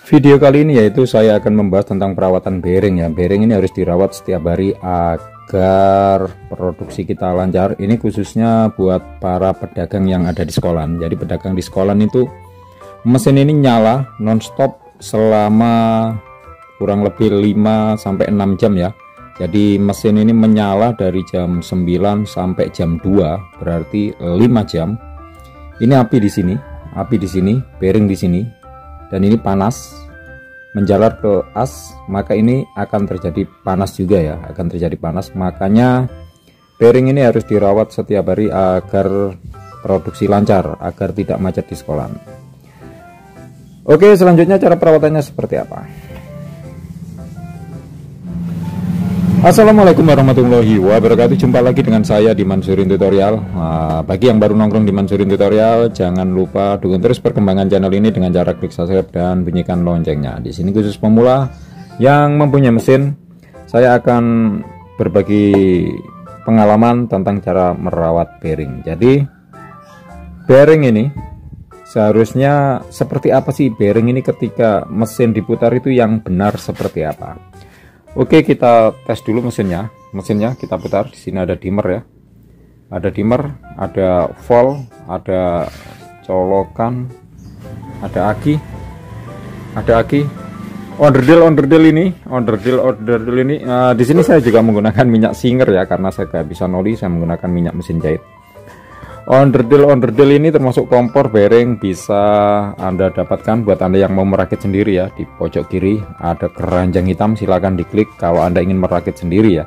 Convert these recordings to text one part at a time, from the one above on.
Video kali ini yaitu saya akan membahas tentang perawatan bearing ya. Bearing ini harus dirawat setiap hari agar produksi kita lancar. Ini khususnya buat para pedagang yang ada di sekolahan. Jadi pedagang di sekolahan itu mesin ini nyala nonstop selama kurang lebih 5-6 jam ya. Jadi mesin ini menyala dari jam 9 sampai jam 2, berarti 5 jam. Ini api di sini, bearing di sini. Dan ini panas menjalar ke as, maka ini akan terjadi panas juga ya, akan terjadi panas. Makanya bearing ini harus dirawat setiap hari agar produksi lancar, agar tidak macet di sekolah. Oke, selanjutnya cara perawatannya seperti apa? Assalamualaikum warahmatullahi wabarakatuh. Jumpa lagi dengan saya di Mansurin Tutorial. Bagi yang baru nongkrong di Mansurin Tutorial, jangan lupa dukung terus perkembangan channel ini dengan cara klik subscribe dan bunyikan loncengnya. Di sini khusus pemula yang mempunyai mesin, saya akan berbagi pengalaman tentang cara merawat bearing. Jadi bearing ini seharusnya seperti apa sih? Bearing ini ketika mesin diputar itu yang benar seperti apa? Oke, kita tes dulu mesinnya. Mesinnya kita putar. Di sini ada dimmer ya. Ada dimmer, ada volt, ada colokan, ada aki. Onderdil ini. Di sini saya juga menggunakan minyak Singer ya, karena saya nggak bisa noli, saya menggunakan minyak mesin jahit. Onderdil ini termasuk kompor bearing, bisa Anda dapatkan buat Anda yang mau merakit sendiri ya. Di pojok kiri ada keranjang hitam, silahkan diklik kalau Anda ingin merakit sendiri ya.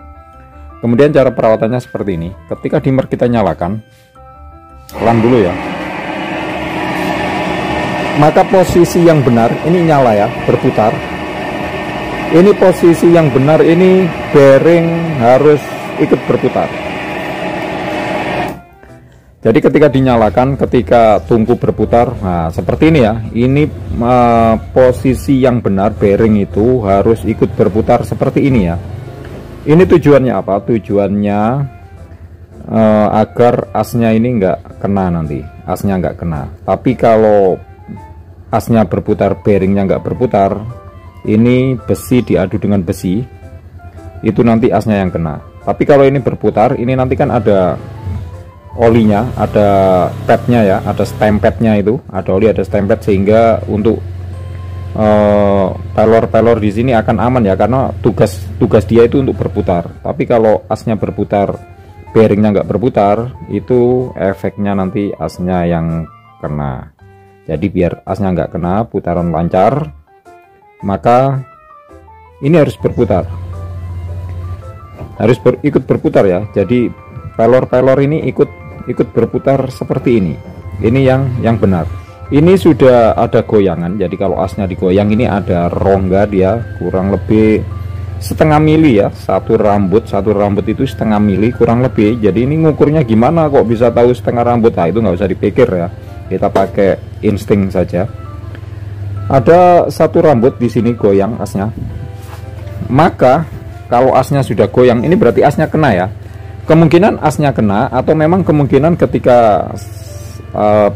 Kemudian cara perawatannya seperti ini. Ketika dimmer kita nyalakan, pelan dulu ya, maka posisi yang benar ini nyala ya, berputar. Ini posisi yang benar, ini bearing harus ikut berputar. Jadi ketika dinyalakan, ketika tungku berputar, nah seperti ini ya. Ini posisi yang benar, bearing itu harus ikut berputar seperti ini ya. Ini tujuannya apa? Tujuannya agar asnya ini nggak kena nanti. Asnya nggak kena. Tapi kalau asnya berputar, bearingnya nggak berputar, ini besi diadu dengan besi, itu nanti asnya yang kena. Tapi kalau ini berputar, ini nanti kan ada olinya, ada padnya ya, ada stempadnya, itu ada oli, ada stempad, sehingga untuk pelor-pelor di sini akan aman ya, karena tugas dia itu untuk berputar. Tapi kalau asnya berputar, bearingnya nggak berputar, itu efeknya nanti asnya yang kena. Jadi biar asnya nggak kena, putaran lancar, maka ini harus berputar, harus ikut berputar ya. Jadi pelor-pelor ini ikut berputar seperti ini. Ini yang benar. Ini sudah ada goyangan. Jadi kalau asnya digoyang, ini ada rongga, dia kurang lebih setengah mili ya. Satu rambut itu setengah mili kurang lebih. Jadi ini ngukurnya gimana kok bisa tahu setengah rambut? Nah, itu nggak usah dipikir ya. Kita pakai insting saja. Ada satu rambut di sini goyang asnya. Maka kalau asnya sudah goyang, ini berarti asnya kena ya. Kemungkinan asnya kena, atau memang kemungkinan ketika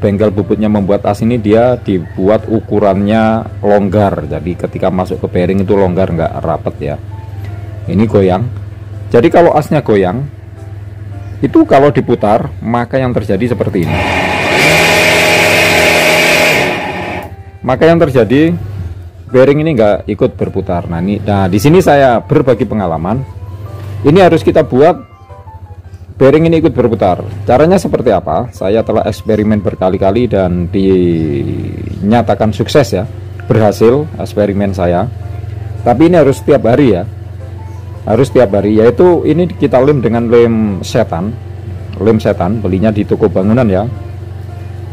bengkel bubutnya membuat as ini, dia dibuat ukurannya longgar. Jadi ketika masuk ke bearing itu longgar, nggak rapet ya. Ini goyang. Jadi kalau asnya goyang, itu kalau diputar, maka yang terjadi seperti ini. Maka yang terjadi, bearing ini nggak ikut berputar. Nah di sini saya berbagi pengalaman. Ini harus kita buat bearing ini ikut berputar. Caranya seperti apa? Saya telah eksperimen berkali-kali dan dinyatakan sukses ya. Berhasil eksperimen saya. Tapi ini harus setiap hari ya. Harus setiap hari, yaitu ini kita lem dengan lem setan. Lem setan, belinya di toko bangunan ya.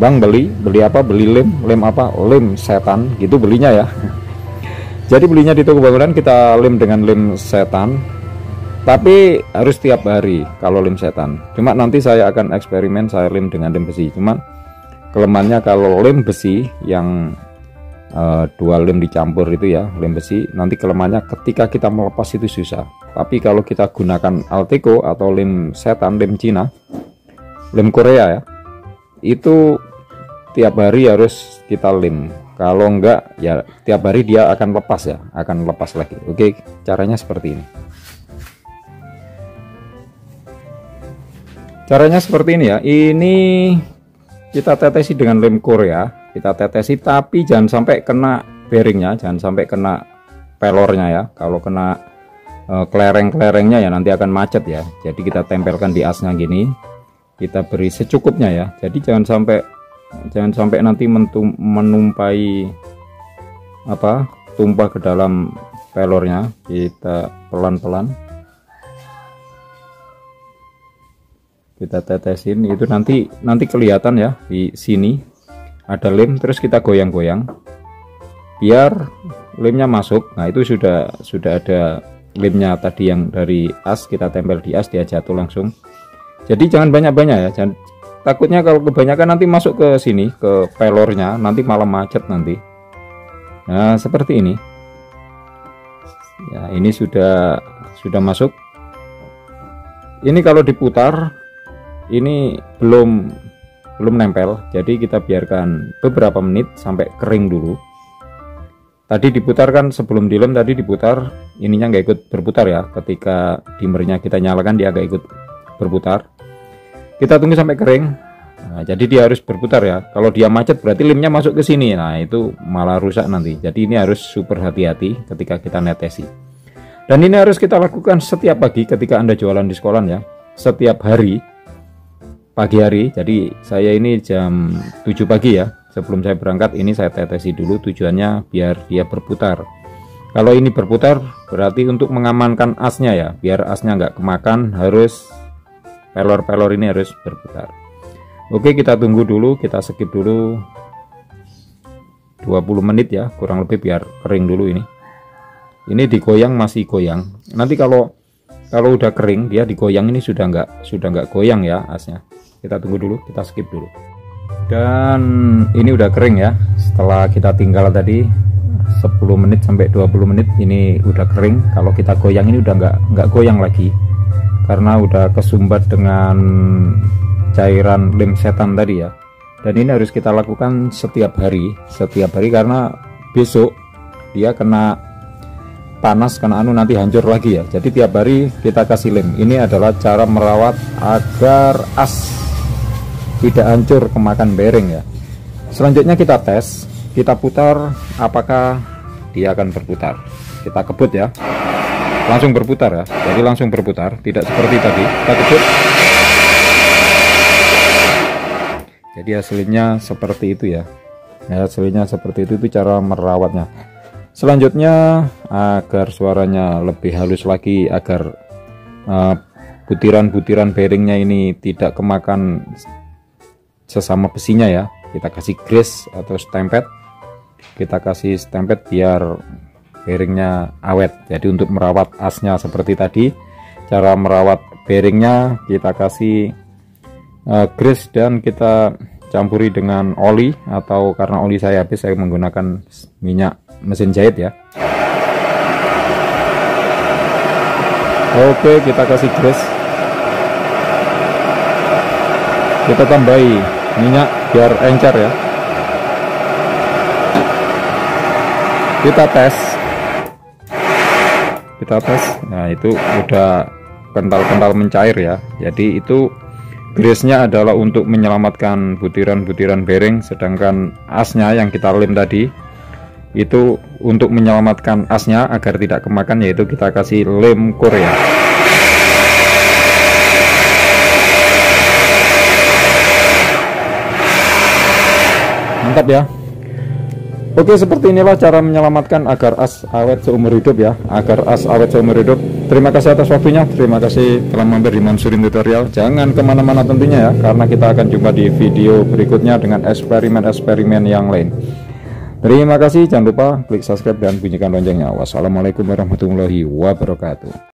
Bang, beli apa? Beli lem apa? Lem setan, gitu belinya ya. Jadi belinya di toko bangunan, kita lem dengan lem setan. Tapi harus tiap hari kalau lem setan. Cuma nanti saya akan eksperimen, saya lem dengan lem besi. Cuma kelemahannya kalau lem besi yang dua lem dicampur itu ya, lem besi, nanti kelemahannya ketika kita melepas itu susah. Tapi kalau kita gunakan Alteco atau lem setan, lem Cina, lem Korea ya, itu tiap hari harus kita lem. Kalau enggak ya tiap hari dia akan lepas ya, akan lepas lagi. Oke, caranya seperti ini. Caranya seperti ini ya. Ini kita tetesi dengan lem core ya. Kita tetesi tapi jangan sampai kena bearingnya, jangan sampai kena pelornya ya. Kalau kena kelereng-kelerengnya ya nanti akan macet ya. Jadi kita tempelkan di asnya gini. Kita beri secukupnya ya. Jadi jangan sampai nanti menumpai tumpah ke dalam pelornya. Kita pelan-pelan kita tetesin, itu nanti kelihatan ya di sini ada lem, terus kita goyang-goyang biar lemnya masuk. Nah itu sudah ada lemnya tadi yang dari as, kita tempel di as, dia jatuh langsung. Jadi jangan banyak-banyak ya, takutnya kalau kebanyakan nanti masuk ke sini ke pelornya, nanti malah macet nanti. Nah seperti ini ya, ini sudah masuk. Ini kalau diputar ini belum nempel, jadi kita biarkan beberapa menit sampai kering dulu. Tadi diputarkan sebelum dilem, tadi diputar, ininya nggak ikut berputar ya. Ketika dimmernya kita nyalakan dia nggak ikut berputar. Kita tunggu sampai kering. Nah, jadi dia harus berputar ya. Kalau dia macet berarti lemnya masuk ke sini. Nah itu malah rusak nanti. Jadi ini harus super hati-hati ketika kita netesi. Dan ini harus kita lakukan setiap pagi ketika Anda jualan di sekolah ya. Setiap hari pagi hari. Jadi saya ini jam 7 pagi ya, sebelum saya berangkat ini saya tetesi dulu, tujuannya biar dia berputar. Kalau ini berputar berarti untuk mengamankan asnya ya, biar asnya nggak kemakan, harus pelor-pelor ini harus berputar. Oke, kita tunggu dulu, kita skip dulu 20 menit ya kurang lebih biar kering dulu. Ini digoyang, masih goyang. Nanti kalau udah kering dia digoyang, ini sudah nggak goyang ya asnya. Kita tunggu dulu, kita skip dulu. Dan ini udah kering ya. Setelah kita tinggal tadi 10 menit sampai 20 menit ini udah kering. Kalau kita goyang ini udah nggak goyang lagi, karena udah kesumbat dengan cairan lem setan tadi ya. Dan ini harus kita lakukan setiap hari karena besok dia kena panas, kena nanti hancur lagi ya. Jadi tiap hari kita kasih lem. Ini adalah cara merawat agar as tidak hancur kemakan bearing ya. Selanjutnya kita tes, kita putar apakah dia akan berputar. Kita kebut ya, langsung berputar ya. Jadi langsung berputar, tidak seperti tadi kita kebut. Jadi hasilnya seperti itu ya. Hasilnya seperti itu cara merawatnya. Selanjutnya agar suaranya lebih halus lagi, agar butiran-butiran bearingnya ini tidak kemakan sesama besinya ya, kita kasih grease atau stempet. Kita kasih stempet biar bearingnya awet. Jadi untuk merawat asnya seperti tadi, cara merawat bearingnya kita kasih grease dan kita campuri dengan oli, atau karena oli saya habis saya menggunakan minyak mesin jahit ya. Oke, kita kasih grease, kita tambahi minyak biar encer ya. Kita tes. Nah itu udah kental-kental mencair ya. Jadi itu grease-nya adalah untuk menyelamatkan butiran-butiran bearing, sedangkan asnya yang kita lem tadi itu untuk menyelamatkan asnya agar tidak kemakan, yaitu kita kasih lem Korea. Mantap ya. Oke, seperti inilah cara menyelamatkan agar as awet seumur hidup ya, agar as awet seumur hidup. Terima kasih atas waktunya, terima kasih telah mampir di Mansurin Tutorial. Jangan kemana-mana tentunya ya, karena kita akan jumpa di video berikutnya dengan eksperimen-eksperimen yang lain. Terima kasih, jangan lupa klik subscribe dan bunyikan loncengnya. Wassalamualaikum warahmatullahi wabarakatuh.